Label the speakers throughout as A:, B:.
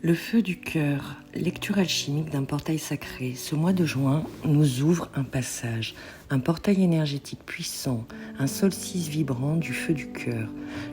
A: Le feu du cœur, lecture alchimique d'un portail sacré. Ce mois de juin nous ouvre un passage, un portail énergétique puissant, un solstice vibrant du feu du cœur.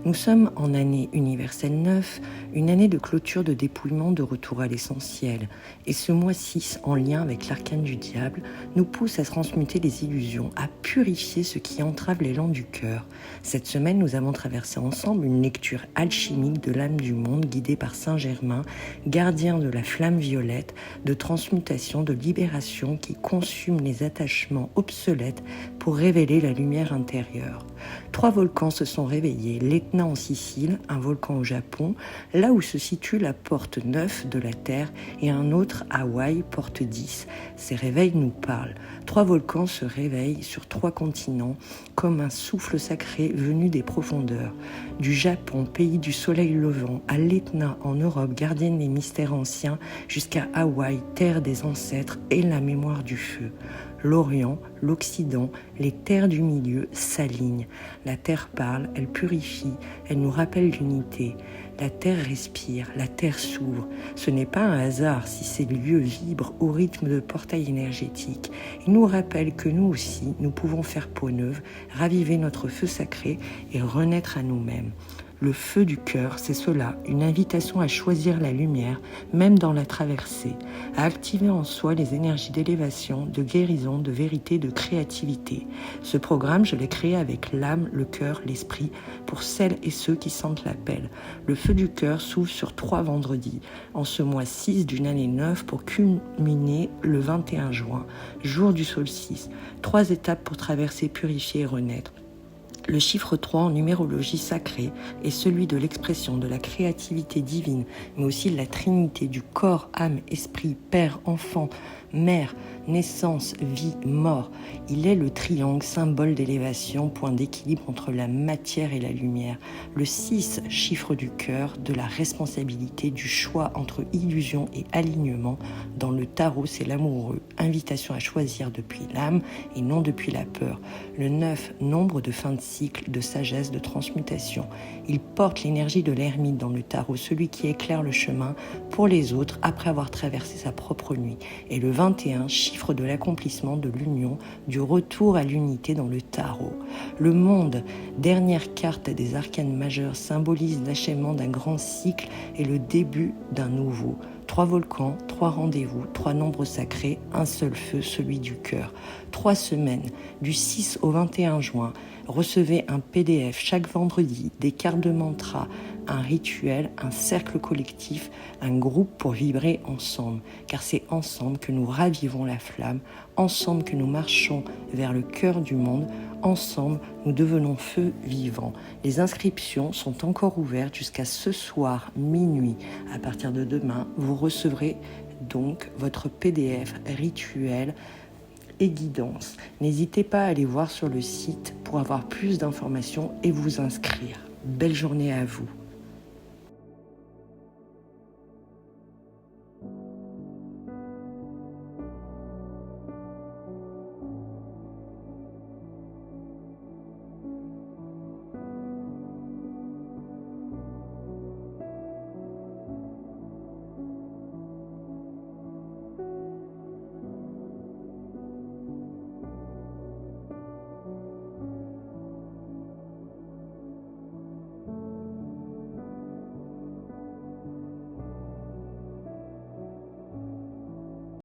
A: Nous sommes en année universelle 9, une année de clôture, de dépouillement, de retour à l'essentiel. Et ce mois 6, en lien avec l'arcane du diable, nous pousse à transmuter les illusions, à purifier ce qui entrave l'élan du cœur. Cette semaine, nous avons traversé ensemble une lecture alchimique de l'âme du monde guidée par Saint-Germain, gardien de la flamme violette, de transmutation, de libération qui consume les attachements obsolètes pour révéler la lumière intérieure. 3 volcans se sont réveillés, l'Etna en Sicile, un volcan au Japon, là où se situe la porte 9 de la Terre, et un autre à Hawaï, porte 10. Ces réveils nous parlent. 3 volcans se réveillent sur 3 continents, comme un souffle sacré venu des profondeurs. Du Japon, pays du soleil levant, à l'Etna en Europe, gardienne des mystères anciens, jusqu'à Hawaï, terre des ancêtres et la mémoire du feu. L'Orient, l'Occident, les terres du milieu s'alignent. La terre parle, elle purifie, elle nous rappelle l'unité. La terre respire, la terre s'ouvre. Ce n'est pas un hasard si ces lieux vibrent au rythme de portail énergétique. Ils nous rappellent que nous aussi, nous pouvons faire peau neuve, raviver notre feu sacré et renaître à nous-mêmes. Le feu du cœur, c'est cela, une invitation à choisir la lumière, même dans la traversée, à activer en soi les énergies d'élévation, de guérison, de vérité, de créativité. Ce programme, je l'ai créé avec l'âme, le cœur, l'esprit, pour celles et ceux qui sentent l'appel. Le feu du cœur s'ouvre sur 3 vendredis, en ce mois 6 d'une année 9 pour culminer le 21 juin, jour du solstice. 3 étapes pour traverser, purifier et renaître. Le chiffre 3 en numérologie sacrée est celui de l'expression de la créativité divine, mais aussi de la trinité du corps, âme, esprit, père, enfant, mère, naissance, vie, mort. Il est le triangle, symbole d'élévation, point d'équilibre entre la matière et la lumière. Le 6, chiffre du cœur, de la responsabilité, du choix entre illusion et alignement. Dans le tarot, c'est l'amoureux, invitation à choisir depuis l'âme et non depuis la peur. Le 9, nombre de fin de cycle, de sagesse, de transmutation. Il porte l'énergie de l'ermite dans le tarot, celui qui éclaire le chemin pour les autres après avoir traversé sa propre nuit. Et le 21, chiffre de l'accomplissement, de l'union, du retour à l'unité dans le tarot. Le monde, dernière carte des arcanes majeurs, symbolise l'achèvement d'un grand cycle et le début d'un nouveau. 3 volcans, 3 rendez-vous, 3 nombres sacrés, un seul feu, celui du cœur. 3 semaines, du 6 au 21 juin. Recevez un PDF chaque vendredi, des cartes de mantra, un rituel, un cercle collectif, un groupe pour vibrer ensemble. Car c'est ensemble que nous ravivons la flamme, ensemble que nous marchons vers le cœur du monde, ensemble nous devenons feu vivant. Les inscriptions sont encore ouvertes jusqu'à ce soir minuit. À partir de demain, vous recevrez donc votre PDF rituel et guidance. N'hésitez pas à aller voir sur le site pour avoir plus d'informations et vous inscrire. Belle journée à vous.